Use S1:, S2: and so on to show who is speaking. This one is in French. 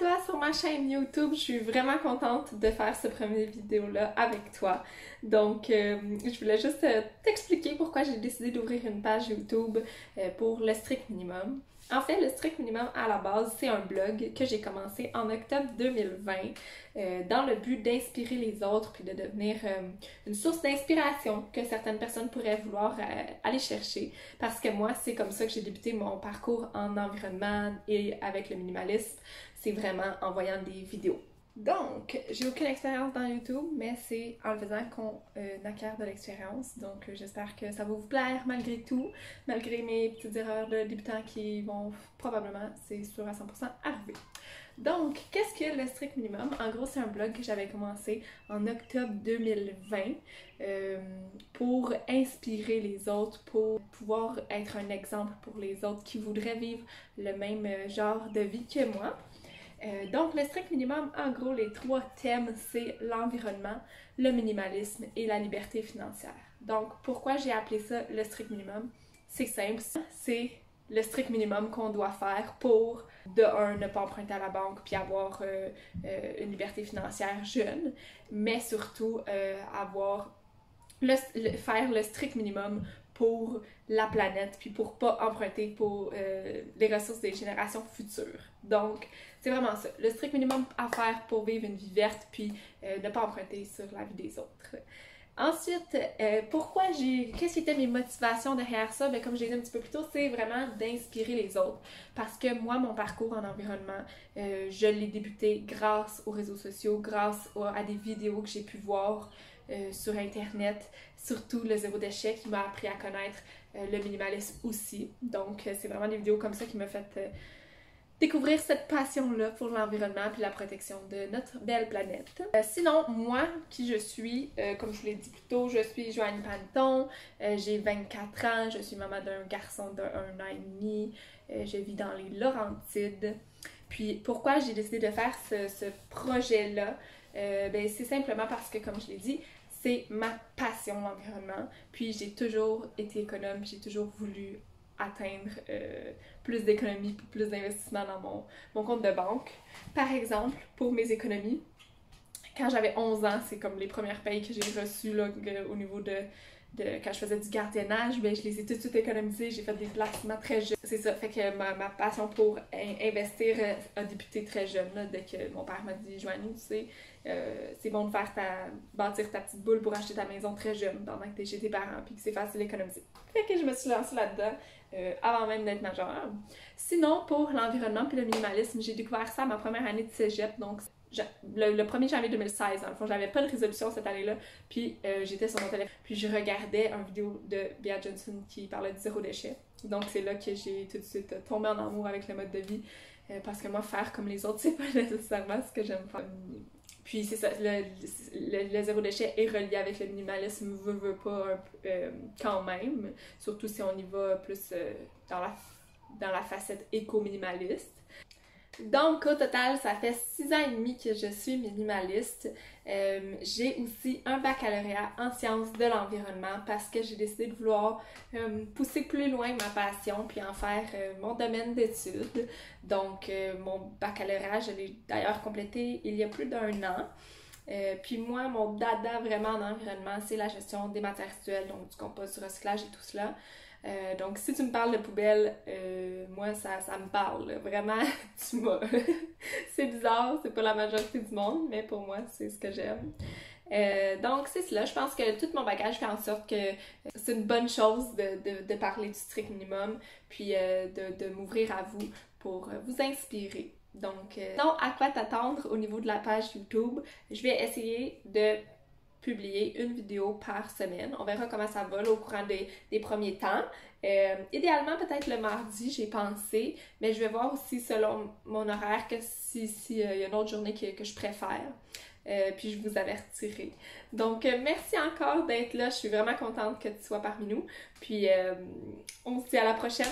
S1: toi sur ma chaîne YouTube. Je suis vraiment contente de faire ce premier vidéo-là avec toi. Donc, je voulais juste t'expliquer pourquoi j'ai décidé d'ouvrir une page YouTube pour le strict minimum. En fait, le strict minimum à la base, c'est un blog que j'ai commencé en octobre 2020 dans le but d'inspirer les autres puis de devenir une source d'inspiration que certaines personnes pourraient vouloir aller chercher. Parce que moi, c'est comme ça que j'ai débuté mon parcours en environnement et avec le minimalisme. C'est vraiment en voyant des vidéos. Donc, j'ai aucune expérience dans YouTube, mais c'est en le faisant qu'on acquiert de l'expérience. Donc, j'espère que ça va vous plaire malgré tout, malgré mes petites erreurs de débutant qui vont probablement, c'est sûr à 100%, arriver. Donc, qu'est-ce que le strict minimum? En gros, c'est un blog que j'avais commencé en octobre 2020 pour inspirer les autres, pour pouvoir être un exemple pour les autres qui voudraient vivre le même genre de vie que moi. Donc, le strict minimum, en gros, les trois thèmes, c'est l'environnement, le minimalisme et la liberté financière. Donc, pourquoi j'ai appelé ça le strict minimum? C'est simple, c'est le strict minimum qu'on doit faire pour, de un, ne pas emprunter à la banque puis avoir une liberté financière jeune, mais surtout avoir faire le strict minimum pour la planète, puis pour pas emprunter pour les ressources des générations futures. Donc, c'est vraiment ça, le strict minimum à faire pour vivre une vie verte, puis ne pas emprunter sur la vie des autres. Ensuite, qu'est-ce qui était mes motivations derrière ça? Bien, comme je l'ai dit un petit peu plus tôt, c'est vraiment d'inspirer les autres. Parce que moi, mon parcours en environnement, je l'ai débuté grâce aux réseaux sociaux, grâce à des vidéos que j'ai pu voir sur Internet, surtout le zéro déchet qui m'a appris à connaître le minimalisme aussi. Donc, c'est vraiment des vidéos comme ça qui m'ont fait découvrir cette passion-là pour l'environnement puis la protection de notre belle planète. Sinon, moi, qui je suis, comme je vous l'ai dit plus tôt, je suis Joanie Panton, j'ai 24 ans, je suis maman d'un garçon de 1 an et demi, je vis dans les Laurentides. Puis, pourquoi j'ai décidé de faire ce projet-là? Ben, c'est simplement parce que, comme je l'ai dit, c'est ma passion, l'environnement. Puis, j'ai toujours été économe, j'ai toujours voulu atteindre plus d'économies, plus d'investissement dans mon compte de banque. Par exemple, pour mes économies, quand j'avais 11 ans, c'est comme les premières payes que j'ai reçues là, au niveau de quand je faisais du gardiennage, ben, je les ai tout de suite économisées, j'ai fait des placements très jeunes. C'est ça, fait que ma passion pour investir a débuté très jeune, là, dès que mon père m'a dit « Joanie, tu sais, c'est bon de bâtir ta petite boule pour acheter ta maison très jeune pendant que t'es chez tes parents, puis que c'est facile d'économiser. » Fait que je me suis lancée là-dedans avant même d'être majeure. Sinon, pour l'environnement puis le minimalisme, j'ai découvert ça à ma première année de cégep, donc le 1er janvier 2016, dans le fond, j'avais pas de résolution cette année-là, puis j'étais sur mon téléphone, puis je regardais une vidéo de Bea Johnson qui parlait du zéro déchet. Donc c'est là que j'ai tout de suite tombé en amour avec le mode de vie, parce que moi, faire comme les autres, c'est pas nécessairement ce que j'aime faire. Puis c'est ça, le zéro déchet est relié avec le minimalisme, veut pas quand même, surtout si on y va plus dans la facette éco-minimaliste. Donc, au total, ça fait 6 ans et demi que je suis minimaliste. J'ai aussi un baccalauréat en sciences de l'environnement parce que j'ai décidé de vouloir pousser plus loin ma passion puis en faire mon domaine d'études. Donc, mon baccalauréat, je l'ai d'ailleurs complété il y a plus d'1 an. Puis moi, mon dada vraiment en environnement, c'est la gestion des matières residuelles, donc du compost, du recyclage et tout cela. Donc, si tu me parles de poubelle, moi, ça me parle. Là. Vraiment, tu m'as... c'est bizarre, c'est pas la majorité du monde, mais pour moi, c'est ce que j'aime. Donc, c'est cela. Je pense que tout mon bagage fait en sorte que c'est une bonne chose de parler du strict minimum, puis de m'ouvrir à vous pour vous inspirer. Donc, non, à quoi t'attendre au niveau de la page YouTube? Je vais essayer de publier une vidéo par semaine. On verra comment ça va là, au courant des premiers temps. Idéalement, peut-être le mardi, j'ai pensé, mais je vais voir aussi selon mon horaire que s'il y a une autre journée que je préfère. Puis je vous avertirai. Donc, merci encore d'être là. Je suis vraiment contente que tu sois parmi nous. Puis, on se dit à la prochaine.